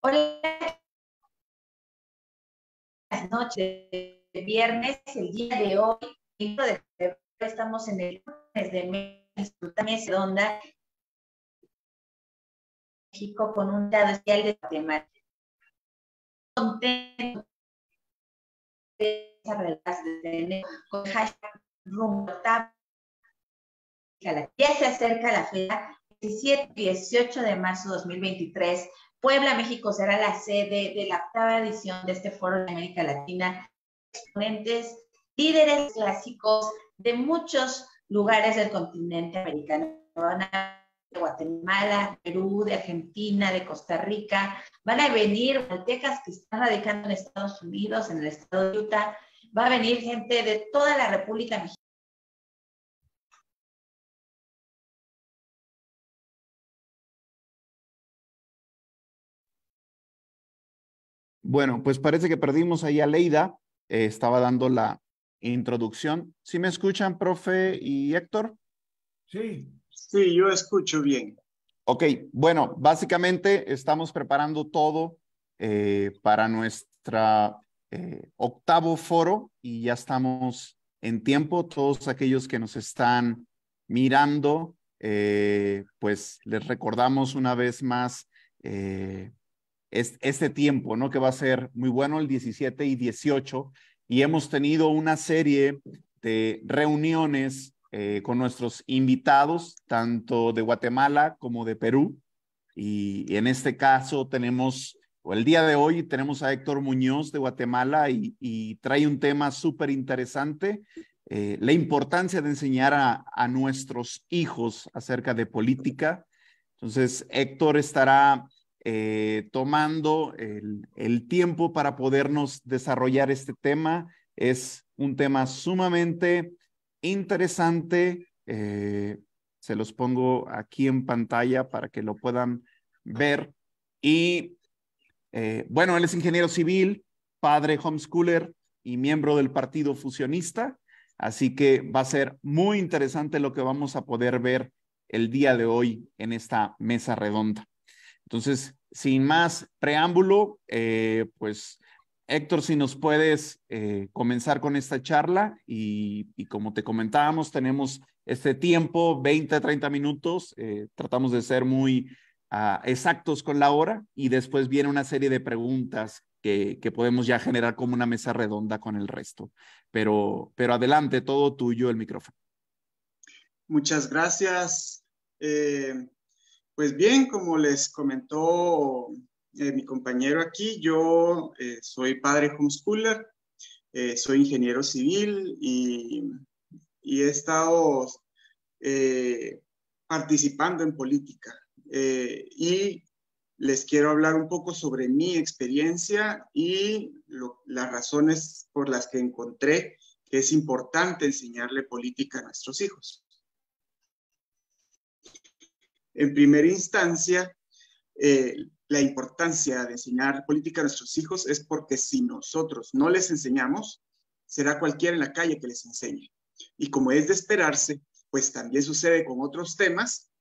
Hola, buenas noches. De viernes, el día de hoy, 5 de febrero, estamos en el lunes de mesa redonda México con un dado especial de temática. Contento de tener con hashtag rumbo ya se acerca la fecha 17 y 18 de marzo de 2023. Puebla, México será la sede de la octava edición de este foro de América Latina. Exponentes, líderes clásicos de muchos lugares del continente americano. De Guatemala, Perú, de Argentina, de Costa Rica. Van a venir guatemaltecas que están radicando en Estados Unidos, en el estado de Utah. Va a venir gente de toda la República Mexicana. Bueno, pues parece que perdimos ahí a Leida. Estaba dando la introducción. ¿Sí me escuchan, profe y Héctor? Sí, yo escucho bien. Ok, bueno, básicamente estamos preparando todo para nuestra octavo foro y ya estamos en tiempo. Todos aquellos que nos están mirando, pues les recordamos una vez más este tiempo, ¿no? Que va a ser muy bueno el 17 y 18. Y hemos tenido una serie de reuniones con nuestros invitados, tanto de Guatemala como de Perú. Y en este caso tenemos, o el día de hoy, tenemos a Héctor Muñoz de Guatemala y trae un tema súper interesante, la importancia de enseñar a nuestros hijos acerca de política. Entonces, Héctor estará tomando el tiempo para podernos desarrollar este tema. Es un tema sumamente interesante. Se los pongo aquí en pantalla para que lo puedan ver. Y bueno, él es ingeniero civil, padre homeschooler y miembro del Partido Fusionista. Así que va a ser muy interesante lo que vamos a poder ver el día de hoy en esta mesa redonda. Entonces, sin más preámbulo, pues Héctor, si nos puedes comenzar con esta charla y como te comentábamos, tenemos este tiempo, 20 30 minutos, tratamos de ser muy exactos con la hora y después viene una serie de preguntas que podemos ya generar como una mesa redonda con el resto. Pero adelante, todo tuyo el micrófono. Muchas gracias. Pues bien, como les comentó mi compañero aquí, yo soy padre homeschooler, soy ingeniero civil y he estado participando en política. Y les quiero hablar un poco sobre mi experiencia y las razones por las que encontré que es importante enseñarle política a nuestros hijos. En primera instancia, la importancia de enseñar política a nuestros hijos es porque si nosotros no les enseñamos, será cualquiera en la calle que les enseñe. Y como es de esperarse, pues también sucede con otros temas.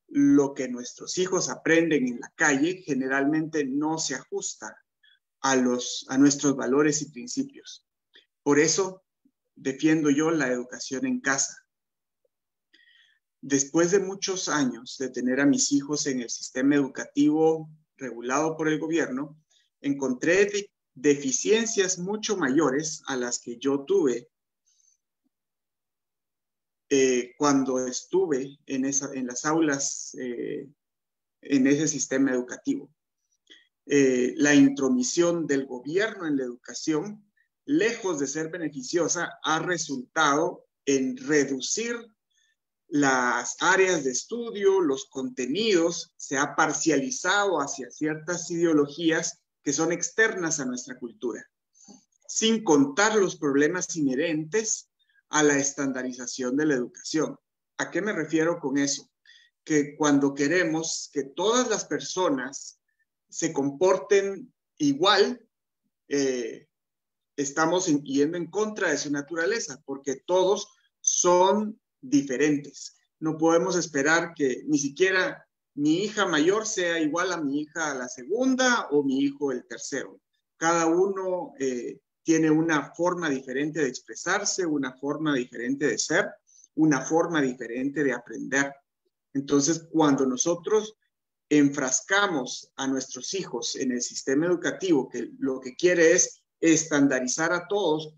Lo que nuestros hijos aprenden en la calle generalmente no se ajusta a nuestros valores y principios. Por eso defiendo yo la educación en casa. Después de muchos años de tener a mis hijos en el sistema educativo regulado por el gobierno, encontré deficiencias mucho mayores a las que yo tuve cuando estuve en las aulas, en ese sistema educativo. La intromisión del gobierno en la educación, lejos de ser beneficiosa, ha resultado en reducir las áreas de estudio, los contenidos, se ha parcializado hacia ciertas ideologías que son externas a nuestra cultura, sin contar los problemas inherentes a la estandarización de la educación. ¿A qué me refiero con eso? Que cuando queremos que todas las personas se comporten igual, estamos yendo en contra de su naturaleza, porque todos son diferentes. No podemos esperar que ni siquiera mi hija mayor sea igual a mi hija la segunda o mi hijo el tercero. Cada uno tiene una forma diferente de expresarse, una forma diferente de ser, una forma diferente de aprender. Entonces, cuando nosotros enfrascamos a nuestros hijos en el sistema educativo, que lo que quiere es estandarizar a todos,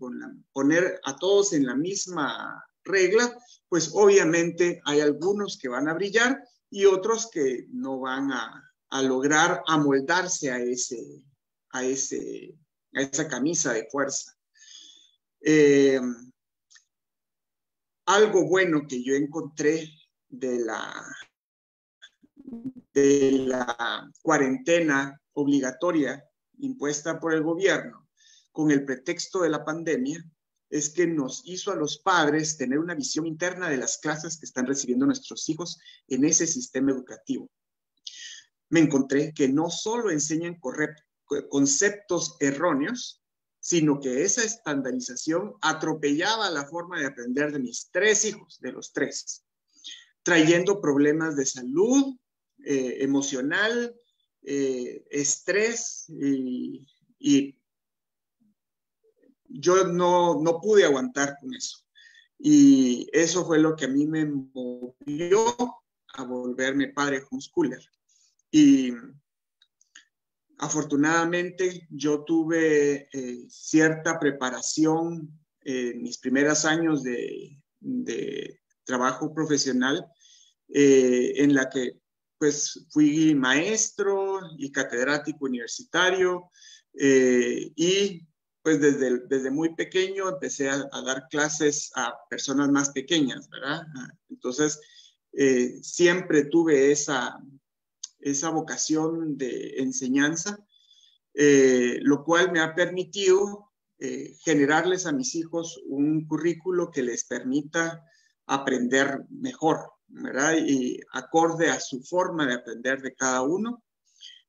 poner a todos en la misma regla, pues obviamente hay algunos que van a brillar y otros que no van a lograr amoldarse a esa camisa de fuerza. Algo bueno que yo encontré de la cuarentena obligatoria impuesta por el gobierno con el pretexto de la pandemia es que nos hizo a los padres tener una visión interna de las clases que están recibiendo nuestros hijos en ese sistema educativo. Me encontré que no solo enseñan conceptos erróneos, sino que esa estandarización atropellaba la forma de aprender de mis 3 hijos, de los 3, trayendo problemas de salud, emocional, estrés, y yo no pude aguantar con eso. Y eso fue lo que a mí me movió a volverme padre homeschooler. Y afortunadamente yo tuve cierta preparación en mis primeros años de trabajo profesional, en la que pues fui maestro y catedrático universitario, y pues desde muy pequeño empecé a dar clases a personas más pequeñas, ¿verdad? Entonces siempre tuve esa vocación de enseñanza, lo cual me ha permitido generarles a mis hijos un currículo que les permita aprender mejor, ¿verdad? Y acorde a su forma de aprender de cada uno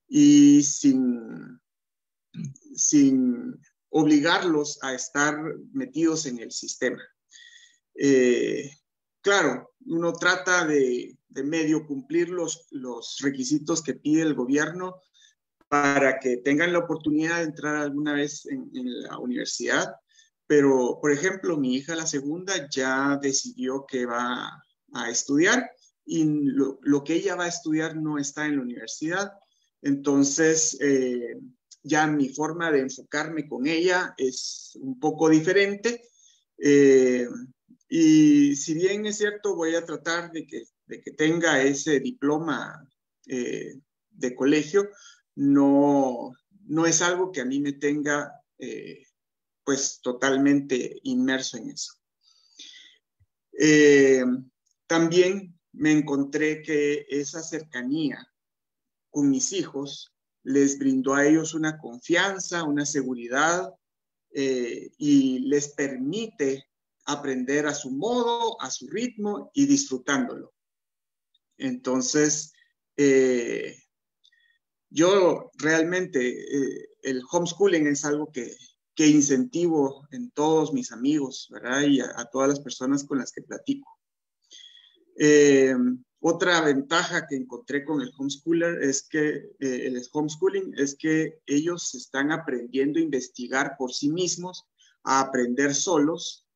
y sin obligarlos a estar metidos en el sistema. Claro, uno trata de medio cumplir los requisitos que pide el gobierno para que tengan la oportunidad de entrar alguna vez en la universidad. Pero, por ejemplo, mi hija, la segunda, ya decidió que va a estudiar y lo que ella va a estudiar no está en la universidad. Entonces, ya mi forma de enfocarme con ella es un poco diferente. Y si bien es cierto, voy a tratar de que tenga ese diploma de colegio, no es algo que a mí me tenga pues totalmente inmerso en eso. También me encontré que esa cercanía con mis hijos les brindó a ellos una confianza, una seguridad, y les permite aprender a su modo, a su ritmo y disfrutándolo. Entonces, yo realmente el homeschooling es algo que incentivo en todos mis amigos, ¿verdad? Y a todas las personas con las que platico. Otra ventaja que encontré con el homeschooling es que ellos están aprendiendo a investigar por sí mismos, a aprender solos,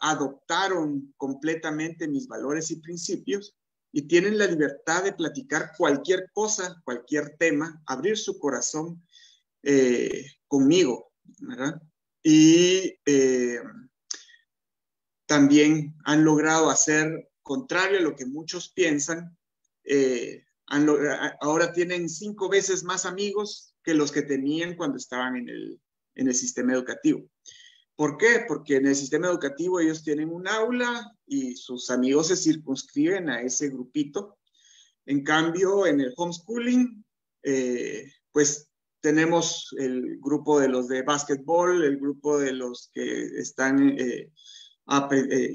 adoptaron completamente mis valores y principios y tienen la libertad de platicar cualquier cosa, cualquier tema, abrir su corazón conmigo, ¿verdad? Y también han logrado hacer, contrario a lo que muchos piensan, ahora tienen 5 veces más amigos que los que tenían cuando estaban en el sistema educativo. ¿Por qué? Porque en el sistema educativo ellos tienen un aula y sus amigos se circunscriben a ese grupito. En cambio, en el homeschooling, pues tenemos el grupo de los de básquetbol, el grupo de los que están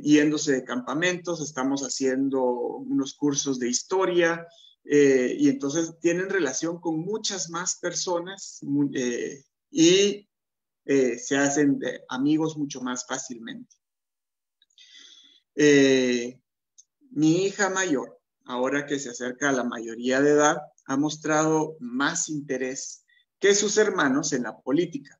yéndose de campamentos, estamos haciendo unos cursos de historia, y entonces tienen relación con muchas más personas y se hacen amigos mucho más fácilmente. Mi hija mayor ahora que se acerca a la mayoría de edad, ha mostrado más interés que sus hermanos en la política.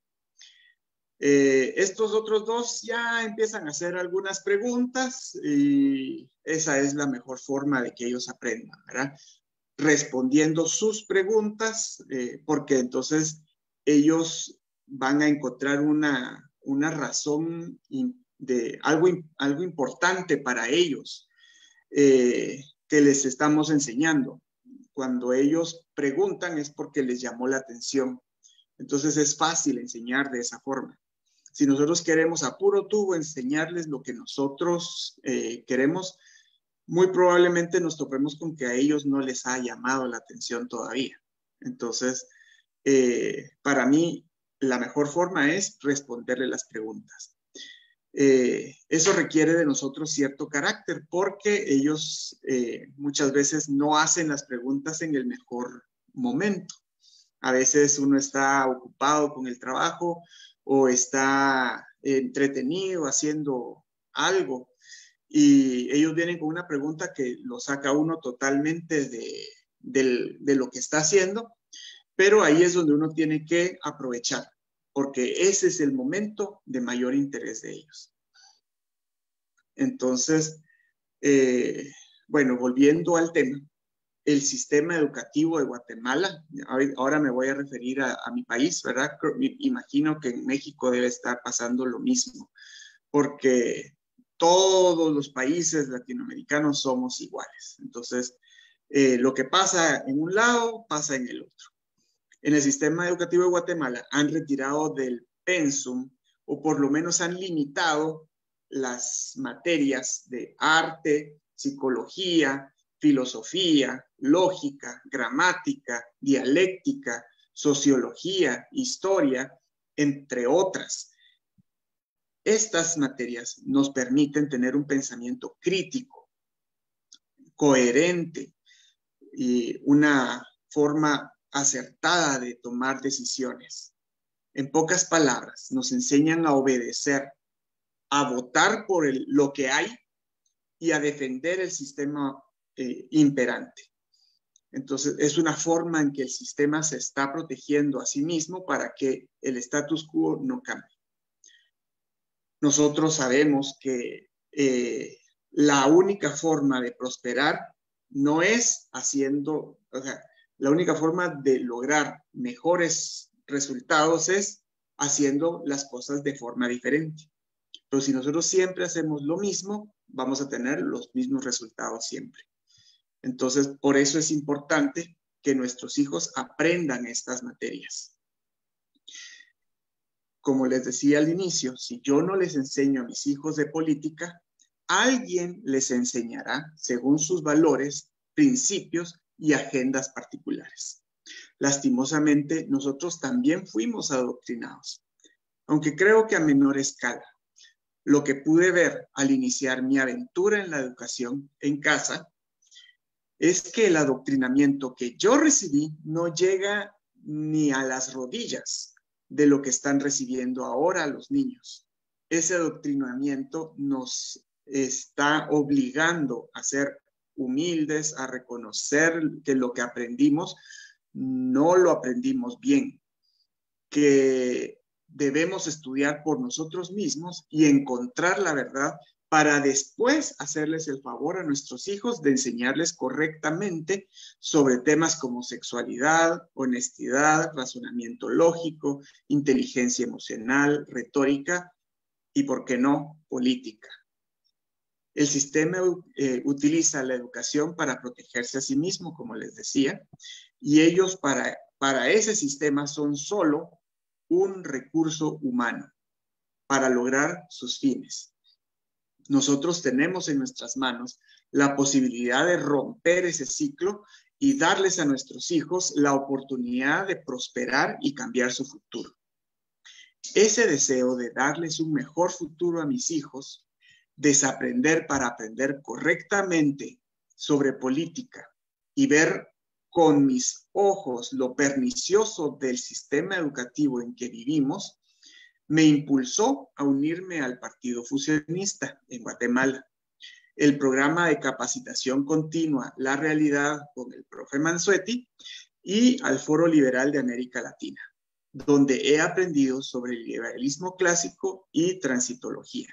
Estos otros dos ya empiezan a hacer algunas preguntas y esa es la mejor forma de que ellos aprendan, ¿verdad? Respondiendo sus preguntas, porque entonces ellos van a encontrar una razón de algo importante para ellos que les estamos enseñando. Cuando ellos preguntan es porque les llamó la atención. Entonces es fácil enseñar de esa forma. Si nosotros queremos a puro tubo enseñarles lo que nosotros queremos, muy probablemente nos topemos con que a ellos no les ha llamado la atención todavía. Entonces, para mí, la mejor forma es responderle las preguntas. Eso requiere de nosotros cierto carácter porque ellos muchas veces no hacen las preguntas en el mejor momento. A veces uno está ocupado con el trabajo o está entretenido haciendo algo y ellos vienen con una pregunta que lo saca uno totalmente de lo que está haciendo, pero ahí es donde uno tiene que aprovechar, porque ese es el momento de mayor interés de ellos. Entonces, bueno, volviendo al tema, el sistema educativo de Guatemala, ahora me voy a referir a mi país, ¿verdad? Imagino que en México debe estar pasando lo mismo, porque todos los países latinoamericanos somos iguales. Entonces, lo que pasa en un lado, pasa en el otro. En el sistema educativo de Guatemala han retirado del pensum, o por lo menos han limitado las materias de arte, psicología, filosofía, lógica, gramática, dialéctica, sociología, historia, entre otras. Estas materias nos permiten tener un pensamiento crítico, coherente y una forma acertada de tomar decisiones. En pocas palabras, nos enseñan a obedecer, a votar por lo que hay y a defender el sistema imperante. Entonces, es una forma en que el sistema se está protegiendo a sí mismo para que el status quo no cambie. Nosotros sabemos que la única forma de prosperar no es haciendo, o sea, la única forma de lograr mejores resultados es haciendo las cosas de forma diferente. Pero si nosotros siempre hacemos lo mismo, vamos a tener los mismos resultados siempre. Entonces, por eso es importante que nuestros hijos aprendan estas materias. Como les decía al inicio, si yo no les enseño a mis hijos de política, alguien les enseñará según sus valores, principios y agendas particulares. Lastimosamente, nosotros también fuimos adoctrinados, aunque creo que a menor escala. Lo que pude ver al iniciar mi aventura en la educación en casa es que el adoctrinamiento que yo recibí no llega ni a las rodillas de lo que están recibiendo ahora los niños. Ese adoctrinamiento nos está obligando a ser humildes, a reconocer que lo que aprendimos no lo aprendimos bien, que debemos estudiar por nosotros mismos y encontrar la verdad para después hacerles el favor a nuestros hijos de enseñarles correctamente sobre temas como sexualidad, honestidad, razonamiento lógico, inteligencia emocional, retórica y, ¿por qué no?, política. El sistema utiliza la educación para protegerse a sí mismo, como les decía, y ellos para ese sistema son solo un recurso humano para lograr sus fines. Nosotros tenemos en nuestras manos la posibilidad de romper ese ciclo y darles a nuestros hijos la oportunidad de prosperar y cambiar su futuro. Ese deseo de darles un mejor futuro a mis hijos, desaprender para aprender correctamente sobre política y ver con mis ojos lo pernicioso del sistema educativo en que vivimos, me impulsó a unirme al Partido Fusionista en Guatemala. el programa de capacitación continua La Realidad con el profe Mansuetti y al Foro Liberal de América Latina, donde he aprendido sobre el liberalismo clásico y transitología.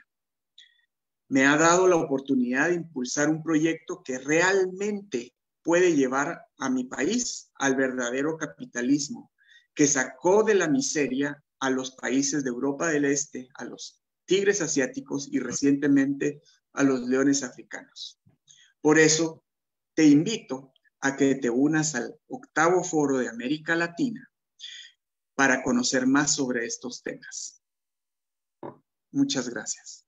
Me ha dado la oportunidad de impulsar un proyecto que realmente puede llevar a mi país al verdadero capitalismo, que sacó de la miseria a los países de Europa del Este, a los tigres asiáticos y recientemente a los leones africanos. Por eso, te invito a que te unas al 8º Foro de América Latina para conocer más sobre estos temas. Muchas gracias.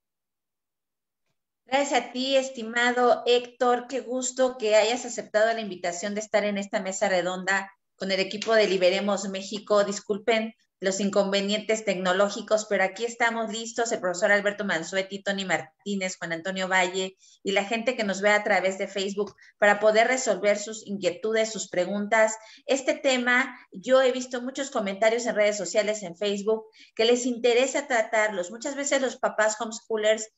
Gracias a ti, estimado Héctor. Qué gusto que hayas aceptado la invitación de estar en esta mesa redonda con el equipo de Liberemos México. Disculpen los inconvenientes tecnológicos, pero aquí estamos listos, el profesor Alberto Mansuetti, Tony Martínez, Juan Antonio Valle y la gente que nos ve a través de Facebook para poder resolver sus inquietudes, sus preguntas. Este tema, yo he visto muchos comentarios en redes sociales, en Facebook, que les interesa tratarlos. Muchas veces los papás homeschoolers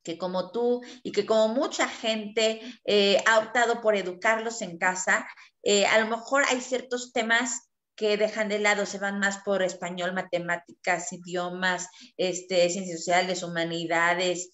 que como tú y que como mucha gente ha optado por educarlos en casa, a lo mejor hay ciertos temas que dejan de lado, se van más por español, matemáticas, idiomas, ciencias sociales, humanidades,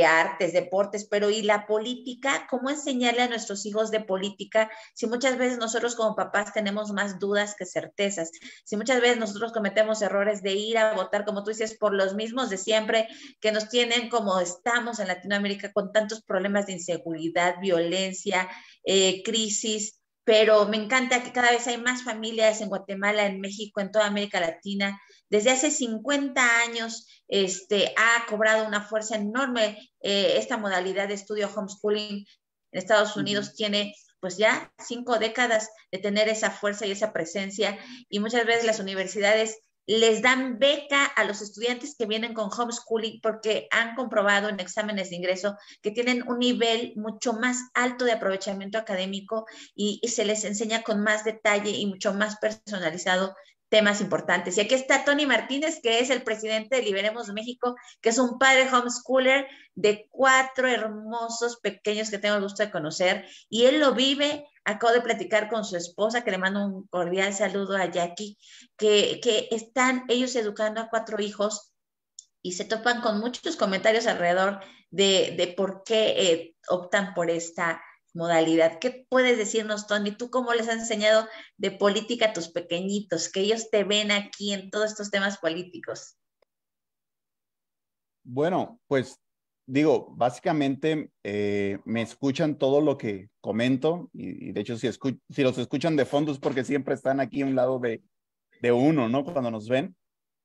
artes, deportes, pero ¿y la política? ¿Cómo enseñarle a nuestros hijos de política si muchas veces nosotros como papás tenemos más dudas que certezas? Si muchas veces nosotros cometemos errores de ir a votar, como tú dices, por los mismos de siempre, que nos tienen como estamos en Latinoamérica con tantos problemas de inseguridad, violencia, crisis, pero me encanta que cada vez hay más familias en Guatemala, en México, en toda América Latina. Desde hace 50 años ha cobrado una fuerza enorme esta modalidad de estudio homeschooling en Estados Unidos. Tiene pues ya 5 décadas de tener esa fuerza y esa presencia, y muchas veces las universidades les dan beca a los estudiantes que vienen con homeschooling porque han comprobado en exámenes de ingreso que tienen un nivel mucho más alto de aprovechamiento académico y se les enseña con más detalle y mucho más personalizado temas importantes. Y aquí está Tony Martínez, que es el presidente de Liberemos México, que es un padre homeschooler de 4 hermosos pequeños que tengo el gusto de conocer, y él lo vive. Acabo de platicar con su esposa, que le mando un cordial saludo a Jackie, que están ellos educando a 4 hijos y se topan con muchos comentarios alrededor de por qué optan por esta modalidad. ¿Qué puedes decirnos, Tony? ¿Tú cómo les has enseñado de política a tus pequeñitos, que ellos te ven aquí en todos estos temas políticos? Bueno, pues digo, básicamente me escuchan todo lo que comento y de hecho si los escuchan de fondo es porque siempre están aquí a un lado de uno, ¿no? Cuando nos ven.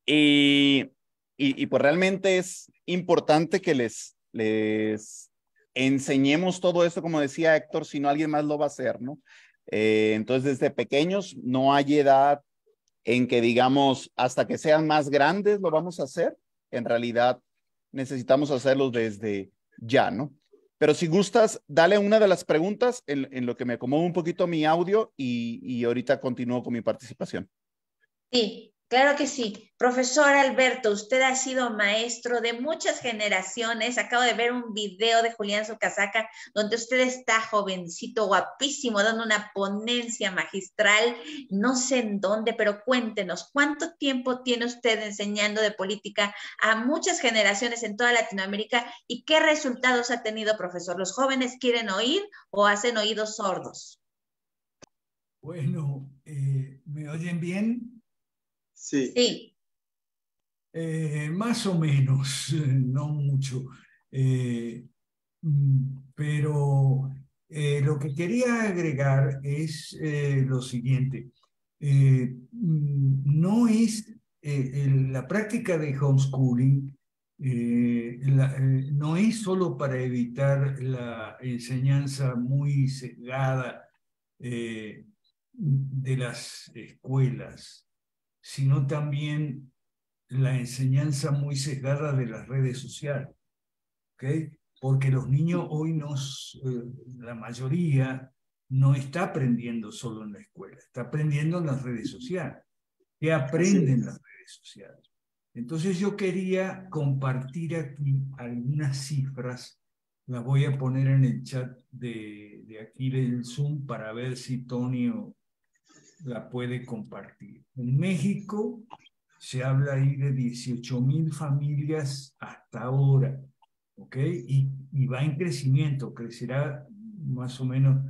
Y pues realmente es importante que les enseñemos todo esto, como decía Héctor, si no alguien más lo va a hacer, ¿no? Entonces desde pequeños no hay edad en que digamos hasta que sean más grandes lo vamos a hacer. En realidad necesitamos hacerlo desde ya, ¿no? Pero si gustas, dale una de las preguntas en lo que me acomodo un poquito mi audio y ahorita continúo con mi participación. Sí, claro que sí. Profesor Alberto, usted ha sido maestro de muchas generaciones. Acabo de ver un video de Julián Zucasaca donde usted está jovencito, guapísimo, dando una ponencia magistral, no sé en dónde, pero cuéntenos, ¿cuánto tiempo tiene usted enseñando de política a muchas generaciones en toda Latinoamérica y qué resultados ha tenido, profesor? ¿Los jóvenes quieren oír o hacen oídos sordos? Bueno, ¿me oyen bien? Sí. Sí. Más o menos, no mucho. Pero lo que quería agregar es lo siguiente. No es la práctica de homeschooling, no es solo para evitar la enseñanza muy sesgada de las escuelas, sino también la enseñanza muy sesgada de las redes sociales, ¿ok? Porque los niños hoy la mayoría no está aprendiendo solo en la escuela, está aprendiendo en las redes sociales. ¿Qué aprenden las redes sociales? Entonces yo quería compartir aquí algunas cifras La voy a poner en el chat de aquí del Zoom para ver si Tonio la puede compartir. En México se habla ahí de 18,000 familias hasta ahora, ¿ok? Y va en crecimiento, crecerá más o menos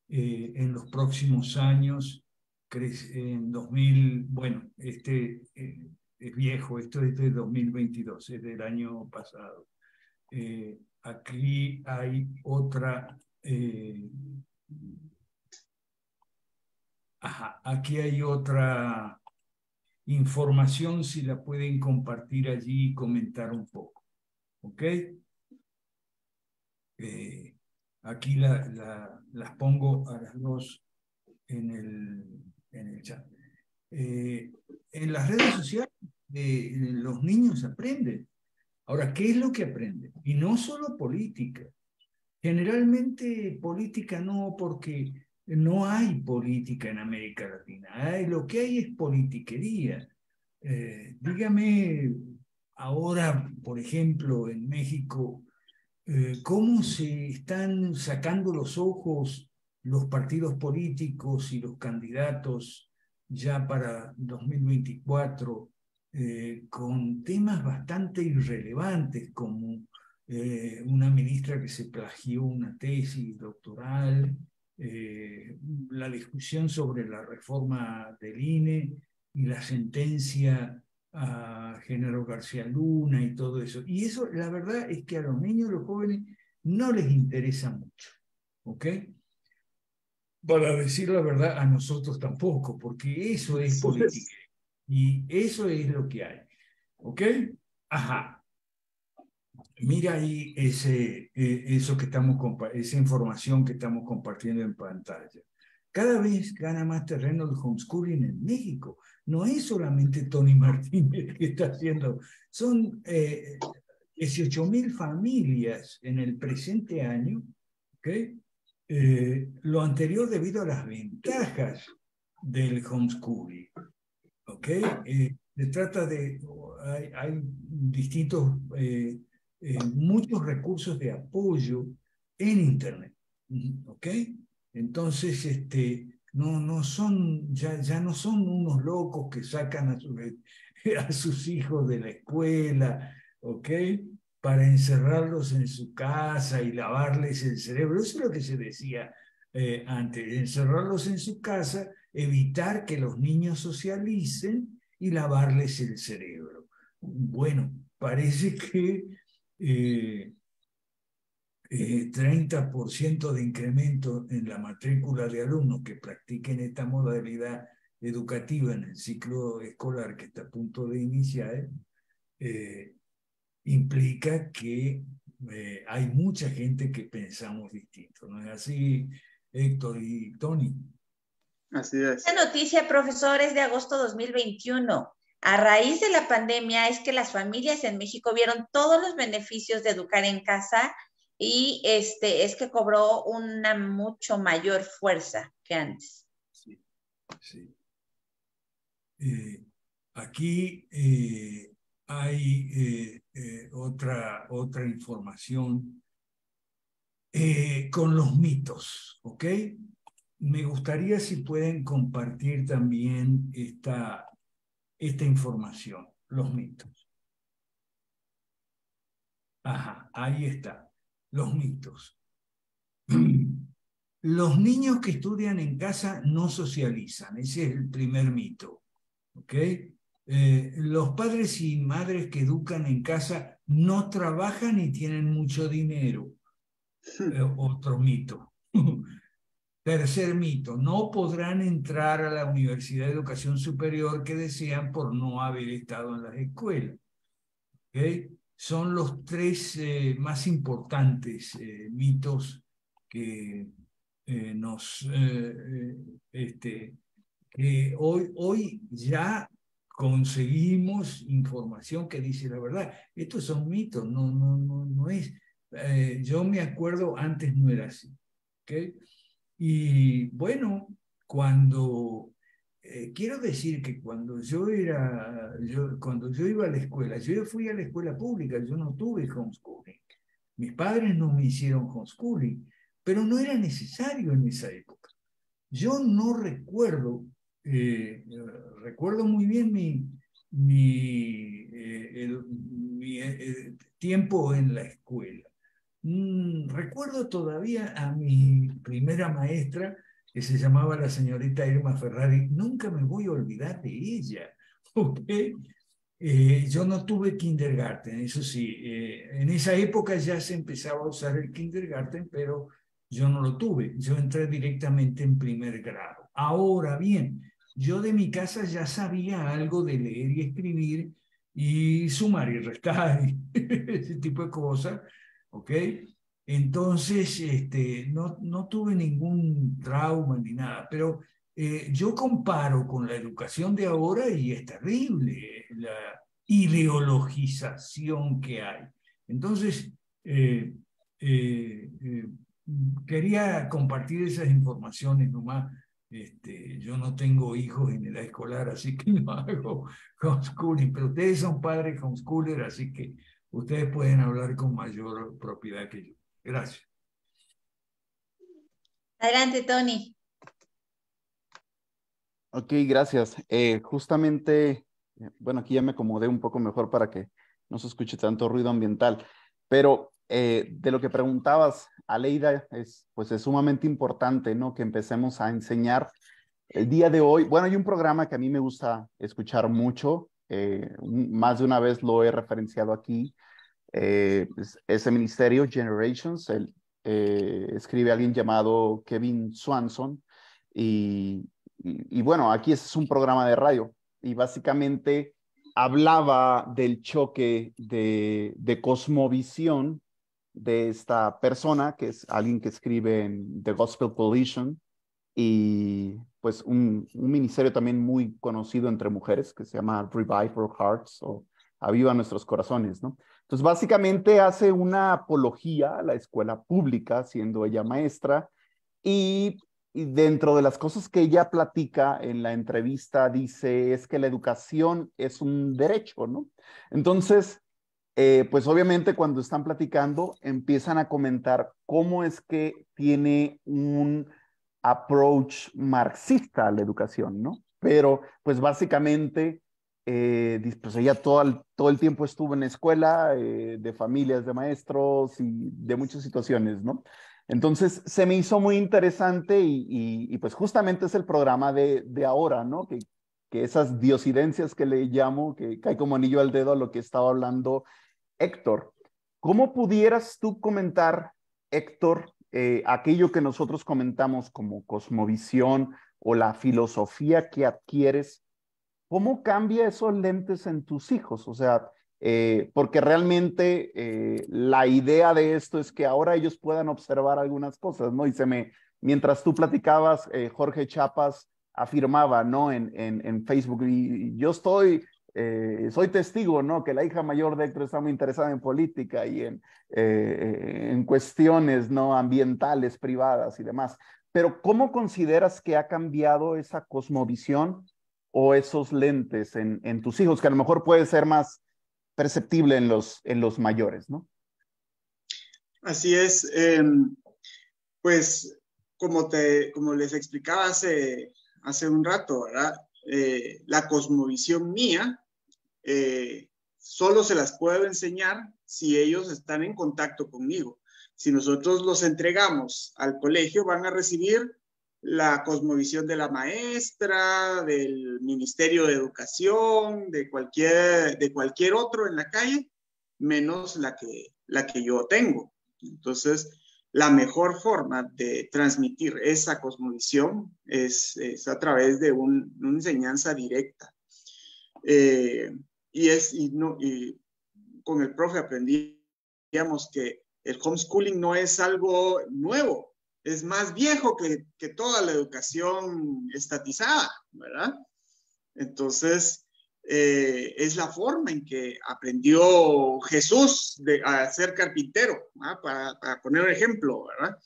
en los próximos años, en 2000, bueno, es viejo, esto es de 2022, es del año pasado. Aquí hay otra... aquí hay otra información, si la pueden compartir allí y comentar un poco. ¿Ok? Aquí las pongo a las dos en el chat. En las redes sociales los niños aprenden. Ahora, ¿qué es lo que aprenden? Y no solo política. Generalmente política no, porque no hay política en América Latina. Lo que hay es politiquería. Dígame ahora, por ejemplo, en México, cómo se están sacando los ojos los partidos políticos y los candidatos ya para 2024 con temas bastante irrelevantes como una ministra que se plagió una tesis doctoral, la discusión sobre la reforma del INE y la sentencia a Genaro García Luna y todo eso. Y eso, la verdad es que a los niños y los jóvenes no les interesa mucho, ¿ok? Para decir la verdad, a nosotros tampoco, porque eso es política. Y eso es lo que hay, ¿ok? Ajá. Mira ahí eso que esa información que estamos compartiendo en pantalla. Cada vez gana más terreno el homeschooling en México. No es solamente Tony Martínez que está haciendo, son 18,000 familias en el presente año, ¿ok? Lo anterior debido a las ventajas del homeschooling, ¿ok? Se trata de, hay distintos, muchos recursos de apoyo en Internet, ¿ok? Entonces, no son, ya no son unos locos que sacan a sus hijos de la escuela, ¿ok? Para encerrarlos en su casa y lavarles el cerebro. Eso es lo que se decía antes, encerrarlos en su casa, evitar que los niños socialicen y lavarles el cerebro. Bueno, parece que 30% de incremento en la matrícula de alumnos que practiquen esta modalidad educativa en el ciclo escolar que está a punto de iniciar, implica que hay mucha gente que pensamos distinto. ¿No es así, Héctor y Tony? Así es. Esta noticia, profesor, es de agosto 2021. A raíz de la pandemia es que las familias en México vieron todos los beneficios de educar en casa y es que cobró una mucho mayor fuerza que antes. Sí, sí. Aquí hay otra información con los mitos, ¿ok? Me gustaría si pueden compartir también esta información, los mitos. Ajá, ahí está, los mitos. Los niños que estudian en casa no socializan, ese es el primer mito, ¿ok? Los padres y madres que educan en casa no trabajan y tienen mucho dinero, otro mito. Tercer mito, no podrán entrar a la Universidad de Educación Superior que desean por no haber estado en las escuelas. ¿Okay? Son los tres más importantes mitos que que hoy ya conseguimos información que dice la verdad. Estos son mitos, no es. Yo me acuerdo, antes no era así. ¿Okay? Y bueno, quiero decir que cuando yo iba a la escuela, yo fui a la escuela pública, yo no tuve homeschooling. Mis padres no me hicieron homeschooling, pero no era necesario en esa época. Yo no recuerdo, recuerdo muy bien mi tiempo en la escuela. Recuerdo todavía a mi primera maestra, que se llamaba la señorita Irma Ferrari. Nunca me voy a olvidar de ella. ¿Okay? Yo no tuve kindergarten, eso sí. En esa época ya se empezaba a usar el kindergarten, pero yo no lo tuve. Yo entré directamente en primer grado. Ahora bien, yo de mi casa ya sabía algo de leer y escribir y sumar y restar y ese tipo de cosas, ¿ok? Entonces, no tuve ningún trauma ni nada, pero yo comparo con la educación de ahora y es terrible la ideologización que hay. Entonces, eh, eh, eh, quería compartir esas informaciones nomás. Yo no tengo hijos en edad escolar, así que no hago homeschooling, pero ustedes son padres homeschooler, así que ustedes pueden hablar con mayor propiedad que yo. Gracias. Adelante, Tony. Ok, gracias. Justamente, bueno, aquí ya me acomodé un poco mejor para que no se escuche tanto ruido ambiental, pero de lo que preguntabas, Aleida, pues es sumamente importante, ¿no? Que empecemos a enseñar el día de hoy. Bueno, hay un programa que a mí me gusta escuchar mucho, más de una vez lo he referenciado aquí, ese ministerio, Generations, escribe alguien llamado Kevin Swanson, y bueno, aquí es un programa de radio, y básicamente hablaba del choque de cosmovisión de esta persona, que es alguien que escribe en The Gospel Coalition, y pues un ministerio también muy conocido entre mujeres que se llama Revive Our Hearts o Aviva Nuestros Corazones, ¿no? Entonces, básicamente hace una apología a la escuela pública, siendo ella maestra, y dentro de las cosas que ella platica en la entrevista, dice, es que la educación es un derecho, ¿no? Entonces, pues obviamente cuando están platicando, empiezan a comentar cómo es que tiene un approach marxista a la educación, ¿no? Pero pues básicamente, pues ella todo el tiempo estuvo en la escuela, de familias de maestros y de muchas situaciones, ¿no? Entonces se me hizo muy interesante y pues justamente es el programa de ahora, ¿no? Que esas diosidencias que le llamo, que cae como anillo al dedo a lo que estaba hablando Héctor. ¿Cómo pudieras tú comentar, Héctor, aquello que nosotros comentamos como cosmovisión o la filosofía que adquieres? ¿Cómo cambia esos lentes en tus hijos? O sea, porque realmente la idea de esto es que ahora ellos puedan observar algunas cosas, ¿no? Mientras tú platicabas, Jorge Chapas afirmaba, ¿no? En Facebook, y yo soy testigo, ¿no? Que la hija mayor de Héctor está muy interesada en política y en cuestiones, ¿no? Ambientales, privadas y demás. Pero ¿cómo consideras que ha cambiado esa cosmovisión o esos lentes en tus hijos, que a lo mejor puede ser más perceptible en los mayores, ¿no? Así es. Pues como les explicaba hace un rato, ¿verdad? La cosmovisión mía solo se las puedo enseñar si ellos están en contacto conmigo. Si nosotros los entregamos al colegio, van a recibir la cosmovisión de la maestra, del Ministerio de Educación, de cualquier otro en la calle, menos la que yo tengo. Entonces, la mejor forma de transmitir esa cosmovisión es a través de una enseñanza directa. Y con el profe aprendíamos que el homeschooling no es algo nuevo, es más viejo que toda la educación estatizada, ¿verdad? Entonces, es la forma en que aprendió Jesús a ser carpintero, ¿verdad? Para poner un ejemplo, ¿verdad?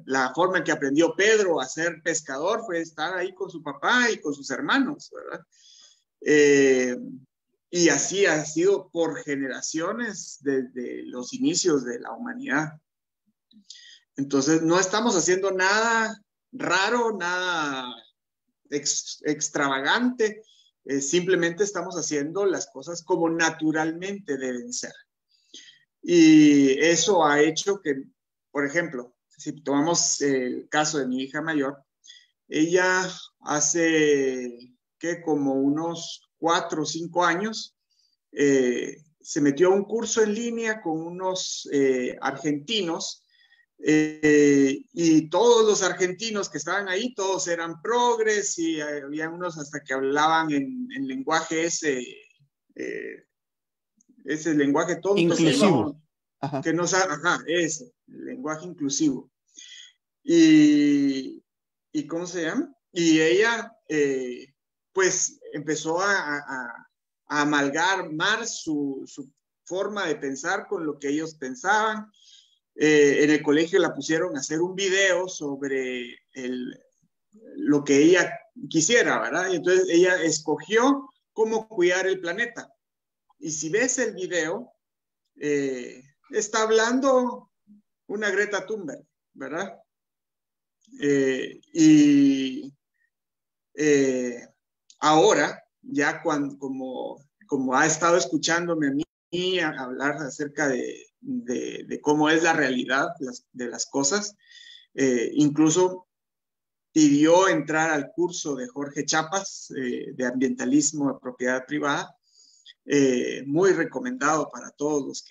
La forma en que aprendió Pedro a ser pescador fue estar ahí con su papá y con sus hermanos, ¿verdad? Y así ha sido por generaciones desde los inicios de la humanidad. Entonces, no estamos haciendo nada raro, nada extravagante. Simplemente estamos haciendo las cosas como naturalmente deben ser. Y eso ha hecho que, por ejemplo, si tomamos el caso de mi hija mayor, ella hace como unos 4 o 5 años se metió a un curso en línea con unos argentinos, y todos los argentinos que estaban ahí, todos eran progres, y había unos hasta que hablaban en lenguaje ese lenguaje tonto. Inclusivo. Que no sabe, ese, el lenguaje inclusivo. Y ¿cómo se llama? Y ella, pues, empezó a amalgamar su forma de pensar con lo que ellos pensaban. En el colegio la pusieron a hacer un video sobre lo que ella quisiera, ¿verdad? Y entonces ella escogió cómo cuidar el planeta. Y si ves el video, está hablando una Greta Thunberg, ¿verdad? Ahora, ya como ha estado escuchándome a mí hablar acerca de cómo es la realidad de las cosas, incluso pidió entrar al curso de Jorge Chapas de ambientalismo de propiedad privada, muy recomendado para todos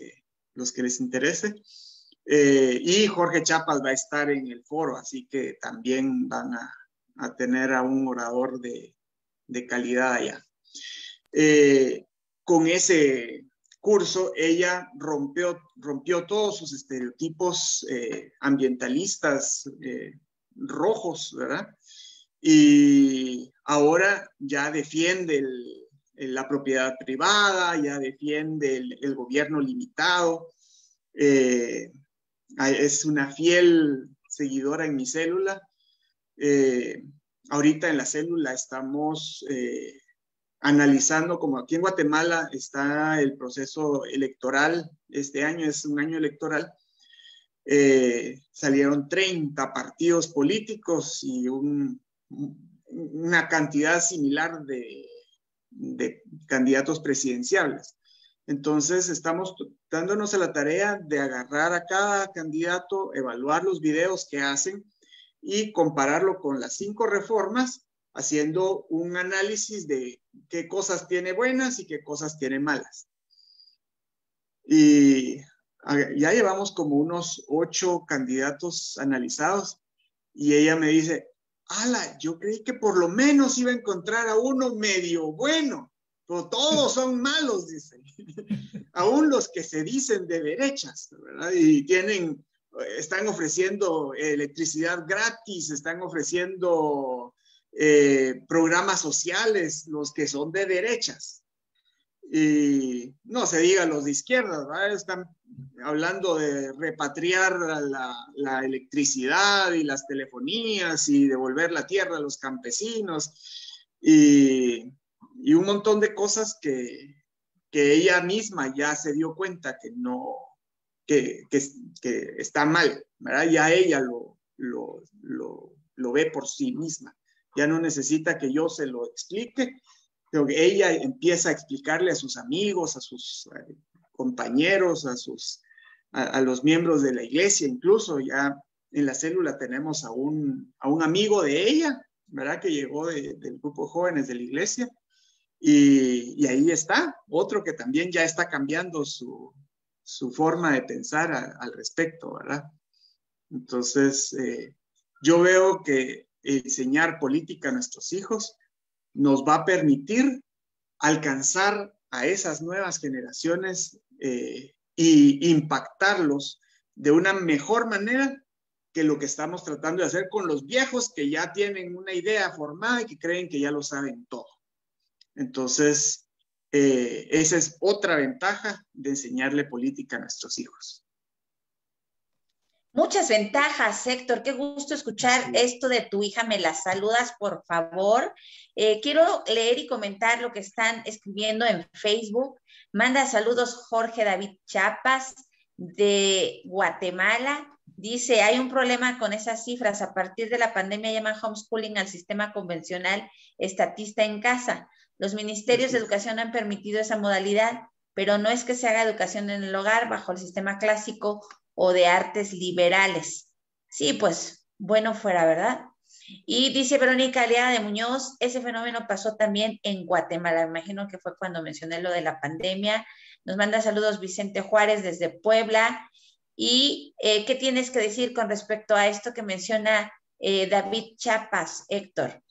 los que les interese. Y Jorge Chapas va a estar en el foro, así que también van a tener a un orador de calidad allá. Con ese curso, ella rompió todos sus estereotipos ambientalistas rojos, ¿verdad? Y ahora ya defiende la propiedad privada, ya defiende el gobierno limitado. Es una fiel seguidora en mi célula. Ahorita en la célula estamos analizando, como aquí en Guatemala está el proceso electoral, este año es un año electoral, salieron 30 partidos políticos y una cantidad similar de candidatos presidenciales. Entonces estamos dándonos a la tarea de agarrar a cada candidato, evaluar los videos que hacen y compararlo con las 5 reformas, haciendo un análisis de qué cosas tiene buenas y qué cosas tiene malas. Y ya llevamos como unos 8 candidatos analizados y ella me dice, ala, yo creí que por lo menos iba a encontrar a uno medio bueno, pero todos son malos, dice. Aún los que se dicen de derechas, ¿verdad? Y están ofreciendo electricidad gratis, están ofreciendo programas sociales, los que son de derechas. Y no se diga los de izquierda, ¿verdad? Están hablando de repatriar la electricidad y las telefonías y devolver la tierra a los campesinos y un montón de cosas que ella misma ya se dio cuenta que está mal, ¿verdad? Ya ella lo ve por sí misma. Ya no necesita que yo se lo explique, pero que ella empieza a explicarle a sus amigos, a sus compañeros, a los miembros de la iglesia, incluso ya en la célula tenemos a un amigo de ella, ¿verdad? Que llegó del grupo de jóvenes de la iglesia. Y ahí está, otro que también ya está cambiando su forma de pensar al respecto, ¿verdad? Entonces, yo veo que enseñar política a nuestros hijos nos va a permitir alcanzar a esas nuevas generaciones y impactarlos de una mejor manera que lo que estamos tratando de hacer con los viejos que ya tienen una idea formada y que creen que ya lo saben todo. Entonces, esa es otra ventaja de enseñarle política a nuestros hijos. Muchas ventajas, Héctor. Qué gusto escuchar esto de tu hija. ¿Me la saludas, por favor? Quiero leer y comentar lo que están escribiendo en Facebook. Manda saludos Jorge David Chapas de Guatemala. Dice, hay un problema con esas cifras. A partir de la pandemia llaman homeschooling al sistema convencional estatista en casa. Los ministerios de educación han permitido esa modalidad, pero no es que se haga educación en el hogar bajo el sistema clásico o de artes liberales. Sí, pues, bueno fuera, ¿verdad? Y dice Verónica Aliaga de Muñoz, ese fenómeno pasó también en Guatemala. Me imagino que fue cuando mencioné lo de la pandemia. Nos manda saludos Vicente Juárez desde Puebla. ¿Y qué tienes que decir con respecto a esto que menciona David Chapas, Héctor?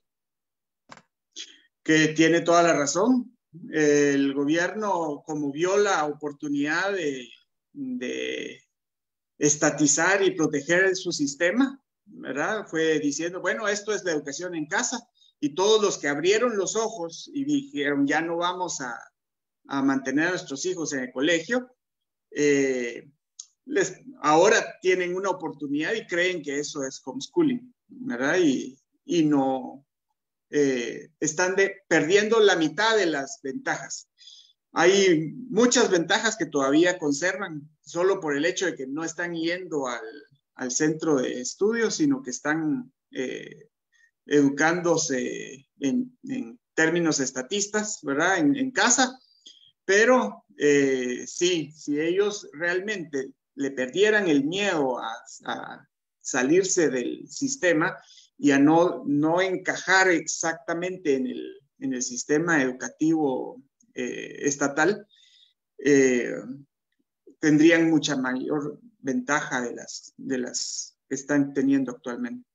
Que tiene toda la razón. El gobierno, como vio la oportunidad de estatizar y proteger su sistema, ¿verdad? Fue diciendo, bueno, esto es la educación en casa, y todos los que abrieron los ojos y dijeron, ya no vamos a mantener a nuestros hijos en el colegio, ahora tienen una oportunidad y creen que eso es homeschooling, ¿verdad? Y no, están perdiendo la mitad de las ventajas. Hay muchas ventajas que todavía conservan, solo por el hecho de que no están yendo al centro de estudios, sino que están educándose en términos estatistas, ¿verdad? En casa. Pero sí, si ellos realmente le perdieran el miedo a salirse del sistema y a no encajar exactamente en el sistema educativo estatal, tendrían mucha mayor ventaja de las que están teniendo actualmente.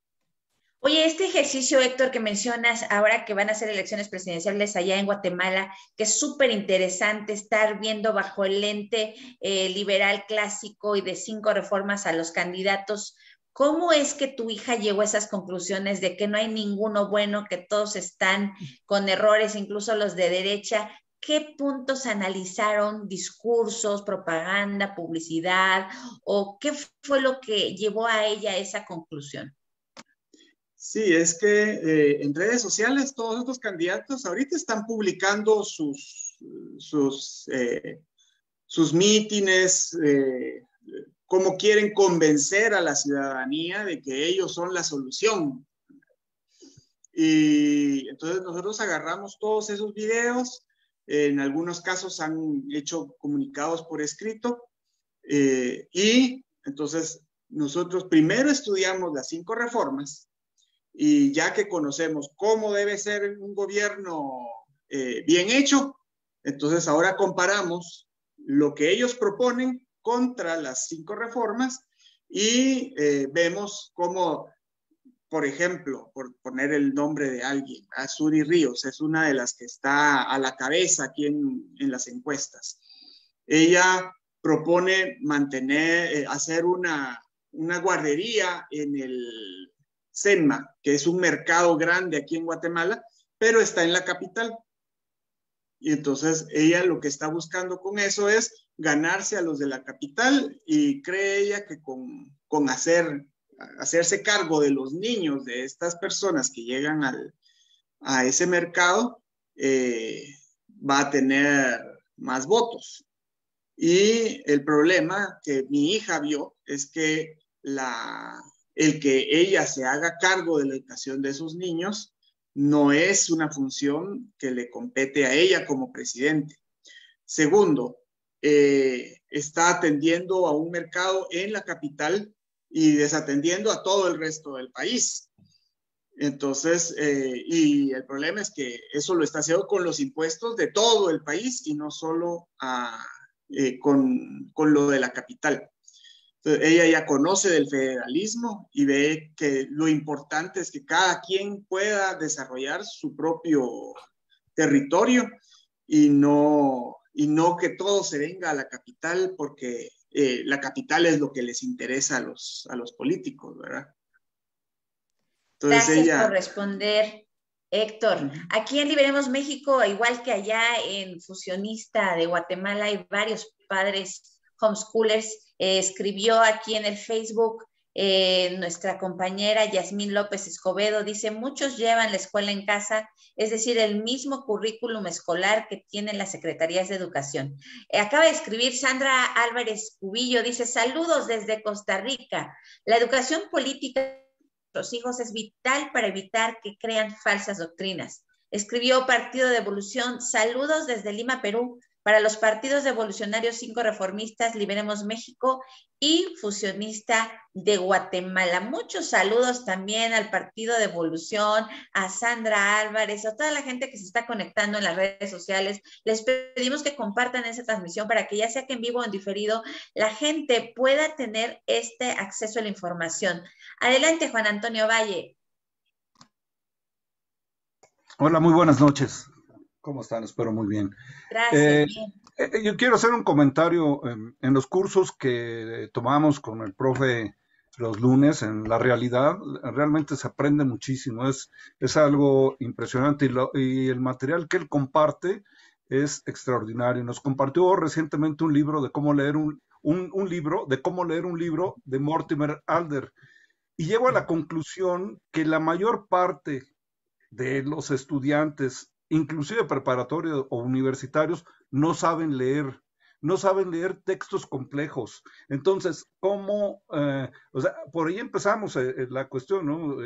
Oye, este ejercicio, Héctor, que mencionas ahora que van a ser elecciones presidenciales allá en Guatemala, que es súper interesante estar viendo bajo el lente liberal clásico y de 5 reformas a los candidatos. ¿Cómo es que tu hija llegó a esas conclusiones de que no hay ninguno bueno, que todos están con errores, incluso los de derecha? ¿Qué puntos analizaron? ¿Discursos, propaganda, publicidad? ¿O qué fue lo que llevó a ella a esa conclusión? Sí, es que en redes sociales todos estos candidatos ahorita están publicando sus mítines, cómo quieren convencer a la ciudadanía de que ellos son la solución. Y entonces nosotros agarramos todos esos videos, en algunos casos han hecho comunicados por escrito, y entonces nosotros primero estudiamos las 5 reformas, y ya que conocemos cómo debe ser un gobierno bien hecho, entonces ahora comparamos lo que ellos proponen contra las 5 reformas y vemos cómo, por ejemplo, por poner el nombre de alguien, Suri Ríos es una de las que está a la cabeza aquí en las encuestas. Ella propone hacer una guardería en el Senma, que es un mercado grande aquí en Guatemala, pero está en la capital. Y entonces ella lo que está buscando con eso es ganarse a los de la capital, y cree ella que con hacerse cargo de los niños de estas personas que llegan a ese mercado, va a tener más votos. Y el problema que mi hija vio es que el que ella se haga cargo de la educación de esos niños no es una función que le compete a ella como presidente. Segundo, está atendiendo a un mercado en la capital y desatendiendo a todo el resto del país. Entonces, y el problema es que eso lo está haciendo con los impuestos de todo el país y no solo con lo de la capital. Entonces, ella ya conoce del federalismo y ve que lo importante es que cada quien pueda desarrollar su propio territorio y no que todo se venga a la capital, porque la capital es lo que les interesa a los políticos, ¿verdad? Entonces, gracias por responder, Héctor. Aquí en Liberemos México, igual que allá en Fusionista de Guatemala, hay varios padres homeschoolers. Escribió aquí en el Facebook Nuestra compañera Yasmín López Escobedo dice, muchos llevan la escuela en casa, es decir, el mismo currículum escolar que tienen las secretarías de educación. Acaba de escribir Sandra Álvarez Cubillo, dice, saludos desde Costa Rica. La educación política de nuestros hijos es vital para evitar que crean falsas doctrinas. Escribió Partido de Evolución, saludos desde Lima, Perú, para los partidos de Evolucionarios 5 Reformistas, Liberemos México y Fusionista de Guatemala. Muchos saludos también al Partido de Evolución, a Sandra Álvarez, a toda la gente que se está conectando en las redes sociales. Les pedimos que compartan esa transmisión para que ya sea que en vivo o en diferido, la gente pueda tener este acceso a la información. Adelante, Juan Antonio Valle. Hola, muy buenas noches. ¿Cómo están? Espero muy bien. Gracias. Yo quiero hacer un comentario en los cursos que tomamos con el profe los lunes en la realidad. Realmente se aprende muchísimo. Es algo impresionante y el material que él comparte es extraordinario. Nos compartió recientemente un libro de cómo leer un libro de Mortimer Adler. Y llego a la conclusión que la mayor parte de los estudiantes, inclusive preparatorios o universitarios, no saben leer textos complejos. Entonces, ¿cómo? O sea, por ahí empezamos la cuestión, ¿no?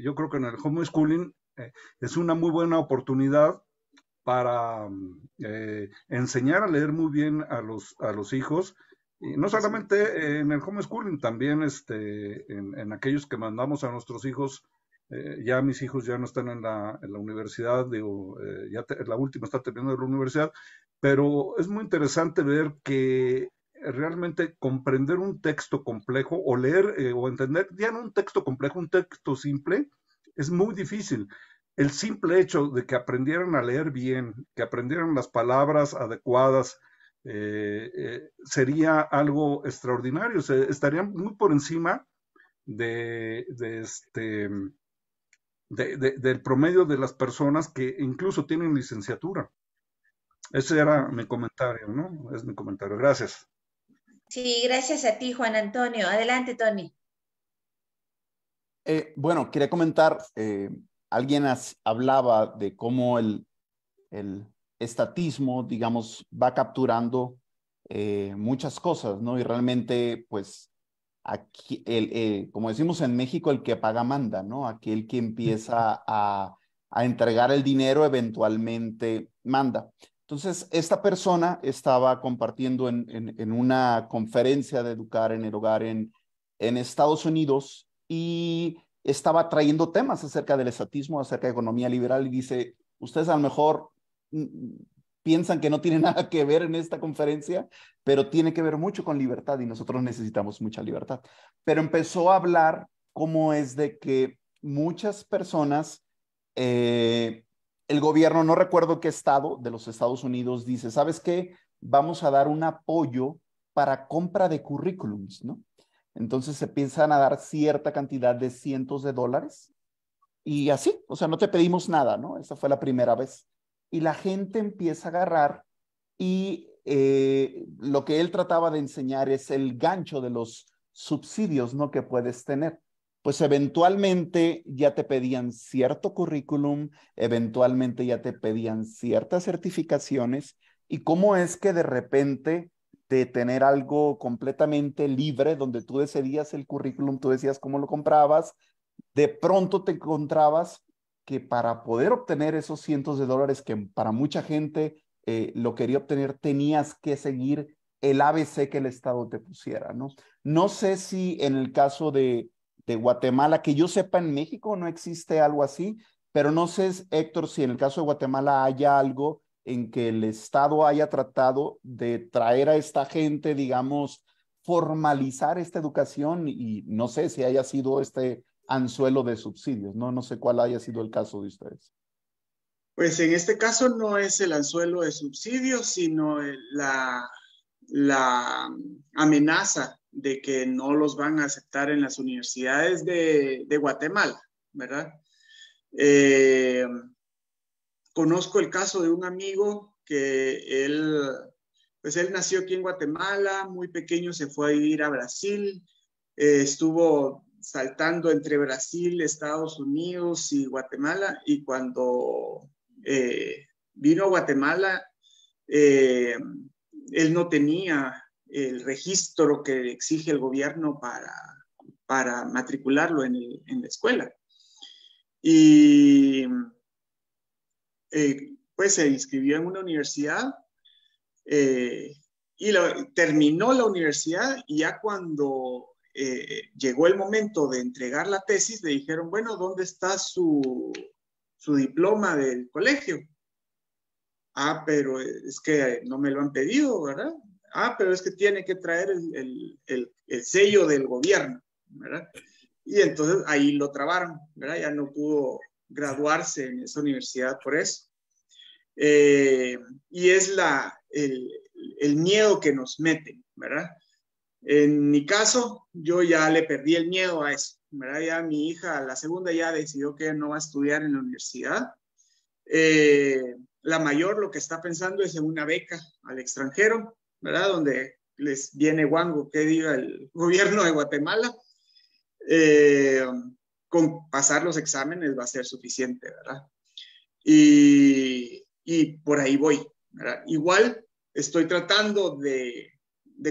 Yo creo que en el homeschooling es una muy buena oportunidad para enseñar a leer muy bien a los hijos, y no solamente en el homeschooling, también en aquellos que mandamos a nuestros hijos. Ya mis hijos ya no están en la universidad, la última está terminando la universidad, pero es muy interesante ver que realmente comprender un texto complejo o leer o entender ya no un texto complejo, un texto simple, es muy difícil. El simple hecho de que aprendieran a leer bien, que aprendieran las palabras adecuadas, sería algo extraordinario. Estarían muy por encima del promedio de las personas que incluso tienen licenciatura. Ese era mi comentario, ¿no? Es mi comentario. Gracias. Sí, gracias a ti, Juan Antonio. Adelante, Tony. Bueno, quería comentar, alguien hablaba de cómo el estatismo, digamos, va capturando muchas cosas, ¿no? Y realmente, pues, aquí, como decimos en México, el que paga manda, ¿no? Aquel que empieza a entregar el dinero eventualmente manda. Entonces, esta persona estaba compartiendo en una conferencia de Educar en el Hogar en Estados Unidos y estaba trayendo temas acerca del estatismo, acerca de economía liberal y dice, ustedes a lo mejor piensan que no tiene nada que ver en esta conferencia, pero tiene que ver mucho con libertad y nosotros necesitamos mucha libertad. Pero empezó a hablar cómo es de que muchas personas, el gobierno, no recuerdo qué estado de los Estados Unidos, dice, ¿sabes qué? Vamos a dar un apoyo para compra de currículums, ¿no? Entonces se empiezan a dar cierta cantidad de cientos de dólares y así, o sea, no te pedimos nada, ¿no? Esa fue la primera vez. Y la gente empieza a agarrar y lo que él trataba de enseñar es el gancho de los subsidios, ¿no? Que puedes tener. Pues eventualmente ya te pedían cierto currículum, eventualmente ya te pedían ciertas certificaciones y cómo es que de repente de tener algo completamente libre donde tú decidías el currículum, tú decías cómo lo comprabas, de pronto te encontrabas que para poder obtener esos cientos de dólares que para mucha gente lo quería obtener, tenías que seguir el ABC que el Estado te pusiera, ¿no? No sé si en el caso de Guatemala, que yo sepa en México no existe algo así, pero no sé, Héctor, si en el caso de Guatemala haya algo en que el Estado haya tratado de traer a esta gente, digamos, formalizar esta educación y no sé si haya sido este anzuelo de subsidios, ¿no? No sé cuál haya sido el caso de ustedes. Pues en este caso no es el anzuelo de subsidios, sino la amenaza de que no los van a aceptar en las universidades de Guatemala, ¿verdad? Conozco el caso de un amigo que él nació aquí en Guatemala, muy pequeño se fue a vivir a Brasil, estuvo saltando entre Brasil, Estados Unidos y Guatemala, y cuando vino a Guatemala, él no tenía el registro que exige el gobierno para matricularlo en la escuela. Y pues se inscribió en una universidad y terminó la universidad, y ya cuando llegó el momento de entregar la tesis, le dijeron, bueno, ¿dónde está su diploma del colegio? Ah, pero es que no me lo han pedido, ¿verdad? Ah, pero es que tiene que traer el sello del gobierno, ¿verdad? Y entonces ahí lo trabaron, ¿verdad? Ya no pudo graduarse en esa universidad por eso. Y es el miedo que nos meten, ¿verdad? En mi caso, yo ya le perdí el miedo a eso, ¿verdad? Ya mi hija, la segunda, ya decidió que no va a estudiar en la universidad. La mayor lo que está pensando es en una beca al extranjero, ¿verdad? Donde les viene guango que diga el gobierno de Guatemala. Con pasar los exámenes va a ser suficiente, ¿verdad? Y por ahí voy, ¿verdad? Igual estoy tratando de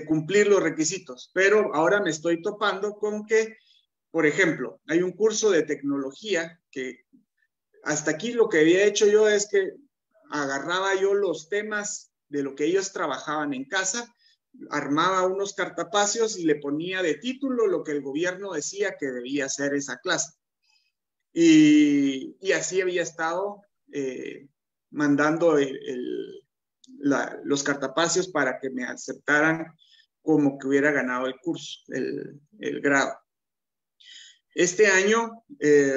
cumplir los requisitos, pero ahora me estoy topando con que, por ejemplo, hay un curso de tecnología que hasta aquí lo que había hecho yo es que agarraba yo los temas de lo que ellos trabajaban en casa, armaba unos cartapacios y le ponía de título lo que el gobierno decía que debía hacer esa clase. Y así había estado mandando los cartapacios para que me aceptaran como que hubiera ganado el curso, el grado. Este año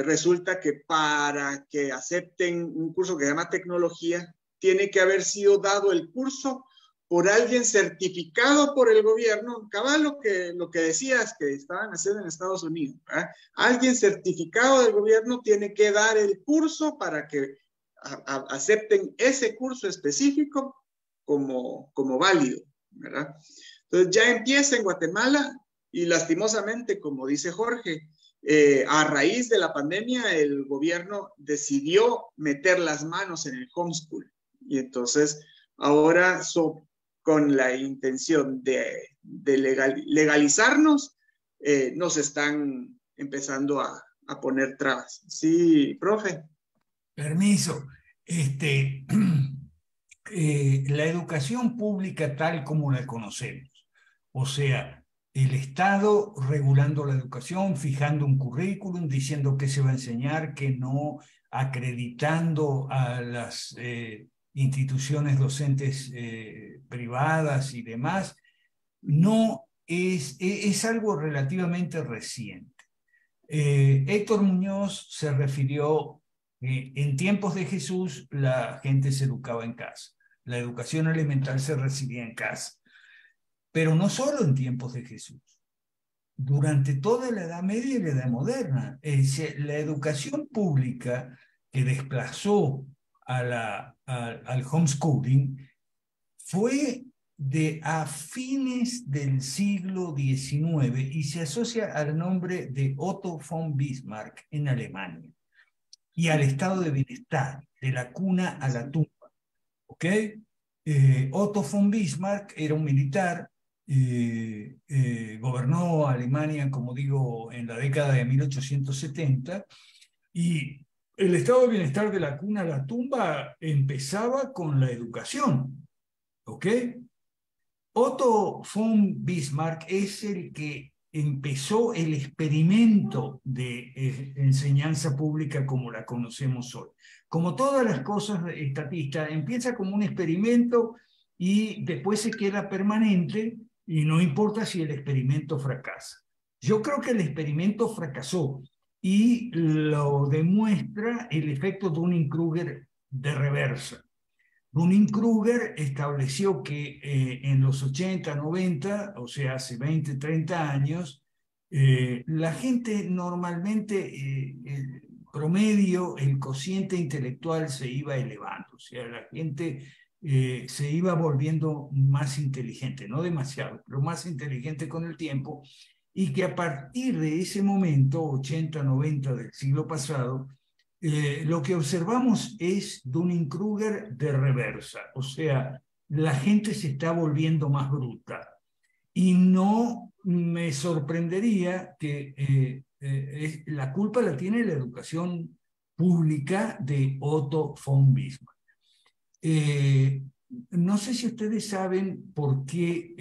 resulta que para que acepten un curso que se llama tecnología, tiene que haber sido dado el curso por alguien certificado por el gobierno. Cabal, lo que decías que estaban haciendo en Estados Unidos, ¿verdad? Alguien certificado del gobierno tiene que dar el curso para que acepten ese curso específico como válido, ¿verdad? Entonces ya empieza en Guatemala y lastimosamente, como dice Jorge, a raíz de la pandemia el gobierno decidió meter las manos en el homeschool, y entonces ahora con la intención de legalizarnos, nos están empezando a poner trabas. Sí, profe. Permiso. La educación pública tal como la conocemos, o sea, el Estado regulando la educación, fijando un currículum, diciendo qué se va a enseñar, qué no, acreditando a las instituciones docentes privadas y demás, no es algo relativamente reciente. Héctor Muñoz se refirió que en tiempos de Jesús la gente se educaba en casa, la educación elemental se recibía en casa, pero no solo en tiempos de Jesús. Durante toda la Edad Media y la Edad Moderna, la educación pública que desplazó al homeschooling fue a fines del siglo XIX y se asocia al nombre de Otto von Bismarck en Alemania y al estado de bienestar, de la cuna a la tumba. ¿Ok? Otto von Bismarck era un militar, gobernó Alemania, como digo, en la década de 1870, y el estado de bienestar de la cuna a la tumba empezaba con la educación. ¿Ok? Otto von Bismarck es el que empezó el experimento de enseñanza pública como la conocemos hoy. Como todas las cosas estatistas, empieza como un experimento y después se queda permanente y no importa si el experimento fracasa. Yo creo que el experimento fracasó y lo demuestra el efecto Dunning-Kruger de reversa. Dunning-Kruger estableció que en los 80, 90, o sea, hace 20, 30 años, la gente normalmente, promedio, el cociente intelectual se iba elevando, o sea, la gente se iba volviendo más inteligente, no demasiado, pero más inteligente con el tiempo, y que a partir de ese momento, 80, 90 del siglo pasado, lo que observamos es Dunning-Kruger de reversa, o sea, la gente se está volviendo más bruta. Y no me sorprendería que la culpa la tiene la educación pública de Otto von Bismarck. No sé si ustedes saben por qué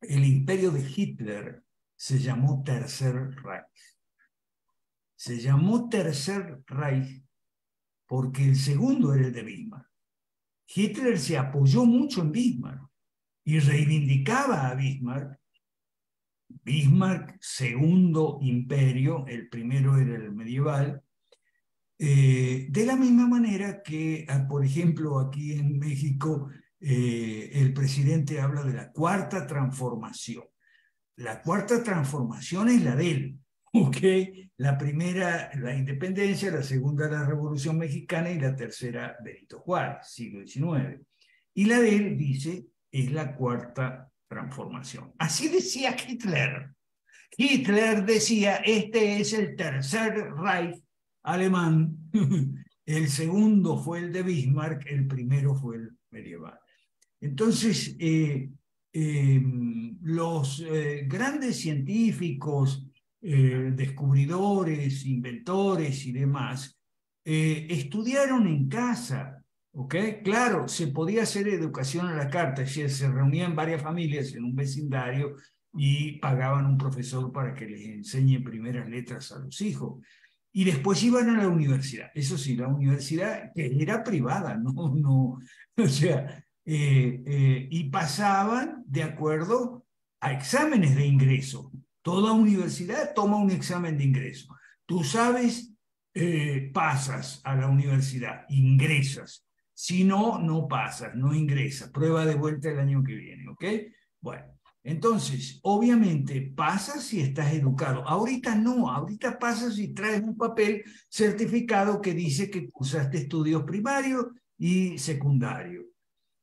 el imperio de Hitler se llamó Tercer Reich. Se llamó Tercer Reich porque el segundo era el de Bismarck. Hitler se apoyó mucho en Bismarck y reivindicaba a Bismarck. Bismarck, segundo imperio, el primero era el medieval, de la misma manera que, por ejemplo, aquí en México, el presidente habla de la cuarta transformación. La cuarta transformación es la de él, ¿ok? La primera, la independencia, la segunda, la Revolución Mexicana y la tercera, Benito Juárez, siglo XIX. Y la de él, dice, es la cuarta transformación. Así decía Hitler. Hitler decía, este es el tercer Reich alemán, el segundo fue el de Bismarck, el primero fue el medieval. Entonces, los grandes científicos, descubridores, inventores y demás, estudiaron en casa, ¿ok? Claro, se podía hacer educación a la carta, es decir, se reunían varias familias en un vecindario y pagaban un profesor para que les enseñe primeras letras a los hijos. Y después iban a la universidad. Eso sí, la universidad era privada, no, o sea, y pasaban de acuerdo a exámenes de ingreso. Toda universidad toma un examen de ingreso. Tú sabes, pasas a la universidad, ingresas. Si no, no pasas, no ingresas. Prueba de vuelta el año que viene, ¿ok? Bueno. Entonces, obviamente, pasas si estás educado. Ahorita no, ahorita pasas si traes un papel certificado que dice que cursaste estudios primarios y secundarios.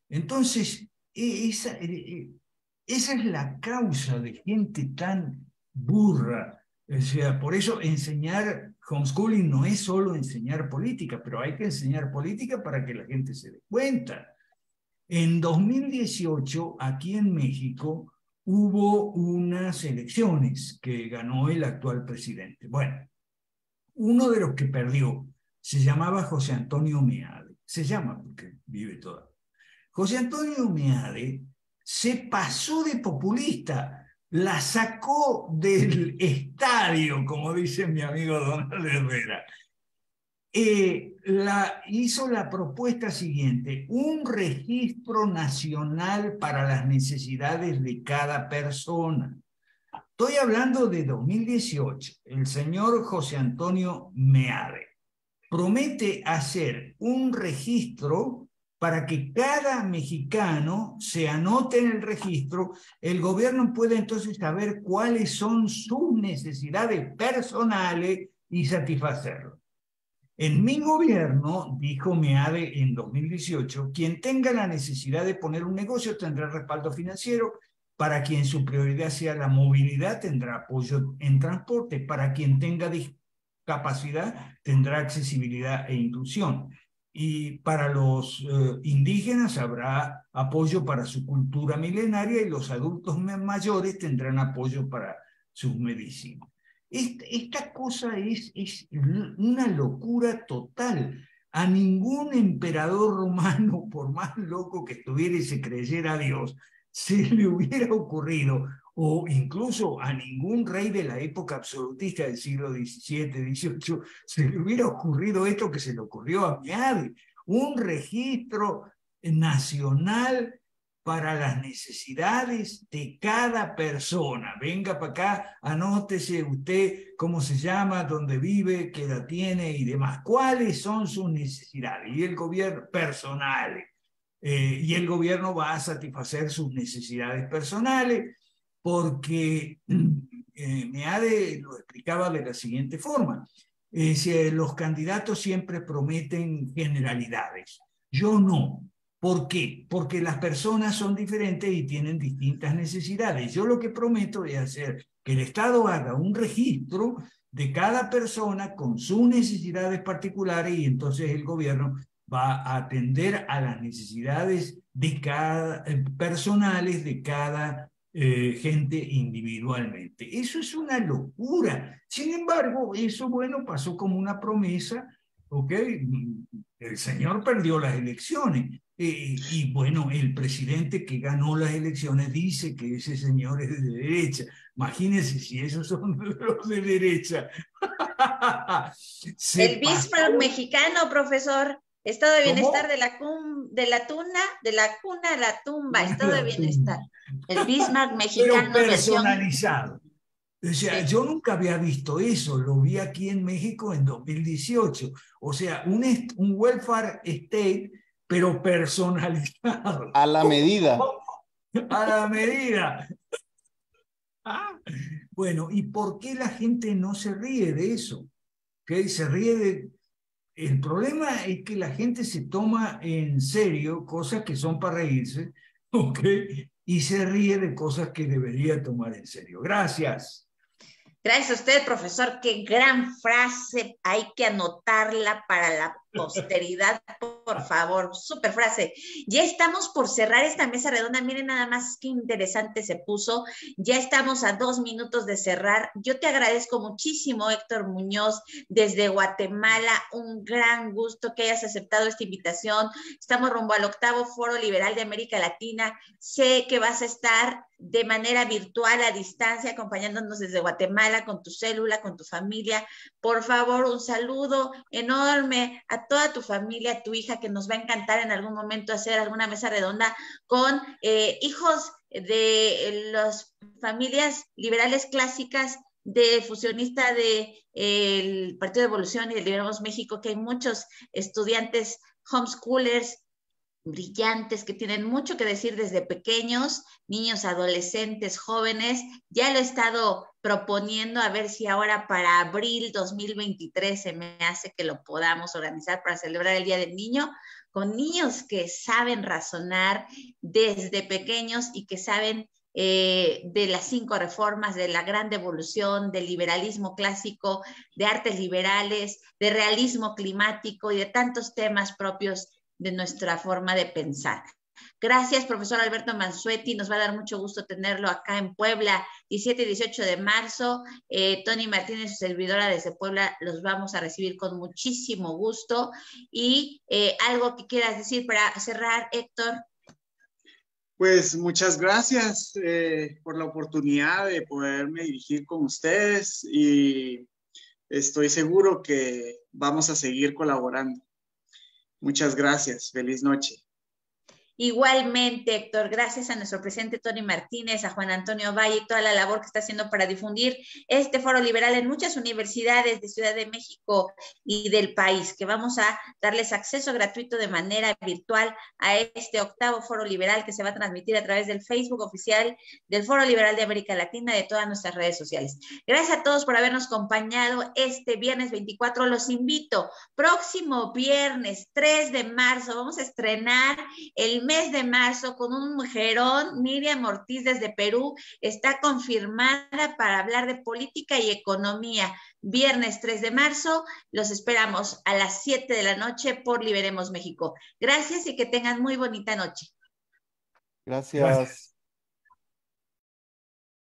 Entonces, esa es la causa de gente tan burra. O sea, por eso enseñar homeschooling no es solo enseñar política, pero hay que enseñar política para que la gente se dé cuenta. En 2018, aquí en México, hubo unas elecciones que ganó el actual presidente. Bueno, uno de los que perdió se llamaba José Antonio Meade. Se llama porque vive todavía. José Antonio Meade se pasó de populista, la sacó del estadio, como dice mi amigo Donald Herrera. Hizo la propuesta siguiente: un registro nacional para las necesidades de cada persona. Estoy hablando de 2018. El señor José Antonio Meade promete hacer un registro para que cada mexicano se anote en el registro. El gobierno puede entonces saber cuáles son sus necesidades personales y satisfacerlo. En mi gobierno, dijo Meade en 2018, quien tenga la necesidad de poner un negocio tendrá respaldo financiero, para quien su prioridad sea la movilidad tendrá apoyo en transporte, para quien tenga discapacidad tendrá accesibilidad e inclusión, y para los indígenas habrá apoyo para su cultura milenaria y los adultos mayores tendrán apoyo para sus medicinas. Esta cosa es una locura total. A ningún emperador romano, por más loco que estuviera y se creyera a Dios, se le hubiera ocurrido, o incluso a ningún rey de la época absolutista del siglo XVII, XVIII, se le hubiera ocurrido esto que se le ocurrió a Meade: un registro nacional para las necesidades de cada persona. Venga para acá, anótese usted cómo se llama, dónde vive, qué edad tiene y demás. ¿Cuáles son sus necesidades? Y el gobierno, personales. Y el gobierno va a satisfacer sus necesidades personales, porque Meade lo explicaba de la siguiente forma. Los candidatos siempre prometen generalidades. Yo no. ¿Por qué? Porque las personas son diferentes y tienen distintas necesidades. Yo lo que prometo es hacer que el Estado haga un registro de cada persona con sus necesidades particulares y entonces el gobierno va a atender a las necesidades de cada, personales de cada gente individualmente. Eso es una locura. Sin embargo, eso, bueno, pasó como una promesa, ¿ok? El señor perdió las elecciones. Y bueno, el presidente que ganó las elecciones dice que ese señor es de derecha. Imagínense si esos son los de derecha. El Bismarck mexicano, profesor. Estado de bienestar de la cuna a la tumba. Estado de bienestar. El Bismarck mexicano. Pero personalizado. O sea, Sí. yo nunca había visto eso, lo vi aquí en México en 2018. O sea, un welfare state, pero personalizado. A la medida. A la medida. Bueno, ¿y por qué la gente no se ríe de eso? ¿Okay? Se ríe de... El problema es que la gente se toma en serio cosas que son para reírse, ¿ok? Y se ríe de cosas que debería tomar en serio. Gracias. Gracias a usted, profesor. Qué gran frase. Hay que anotarla para la posteridad, por favor. Súper frase. Ya estamos por cerrar esta mesa redonda. Miren nada más qué interesante se puso. Ya estamos a 2 minutos de cerrar. Yo te agradezco muchísimo, Héctor Muñoz, desde Guatemala. Un gran gusto que hayas aceptado esta invitación. Estamos rumbo al 8º Foro Liberal de América Latina. Sé que vas a estar de manera virtual, a distancia, acompañándonos desde Guatemala, con tu célula, con tu familia. Por favor, un saludo enorme a toda tu familia, a tu hija, que nos va a encantar en algún momento hacer alguna mesa redonda con hijos de las familias liberales clásicas de fusionista del Partido de Evolución y de Liberamos México, que hay muchos estudiantes homeschoolers brillantes que tienen mucho que decir desde pequeños, niños, adolescentes, jóvenes. Ya lo he estado proponiendo, a ver si ahora para abril 2023 se me hace que lo podamos organizar para celebrar el Día del Niño, con niños que saben razonar desde pequeños y que saben de las 5 reformas, de la gran devolución, del liberalismo clásico, de artes liberales, de realismo climático y de tantos temas propios de nuestra forma de pensar. Gracias, profesor Alberto Mansuetti. Nos va a dar mucho gusto tenerlo acá en Puebla, 17 y 18 de marzo. Tony Martínez, su servidora desde Puebla, los vamos a recibir con muchísimo gusto. Y algo que quieras decir para cerrar, Héctor. Pues muchas gracias por la oportunidad de poderme dirigir con ustedes y estoy seguro que vamos a seguir colaborando. Muchas gracias. Feliz noche. Igualmente, Héctor, gracias a nuestro presidente Tony Martínez, a Juan Antonio Valle y toda la labor que está haciendo para difundir este foro liberal en muchas universidades de Ciudad de México y del país, que vamos a darles acceso gratuito de manera virtual a este 8º foro liberal que se va a transmitir a través del Facebook oficial del Foro Liberal de América Latina y de todas nuestras redes sociales. Gracias a todos por habernos acompañado este viernes 24. Los invito, próximo viernes 3 de marzo, vamos a estrenar el mes de marzo con un mujerón. Miriam Ortiz desde Perú está confirmada para hablar de política y economía. Viernes 3 de marzo, los esperamos a las 7 de la noche por Liberemos México. Gracias y que tengan muy bonita noche. Gracias.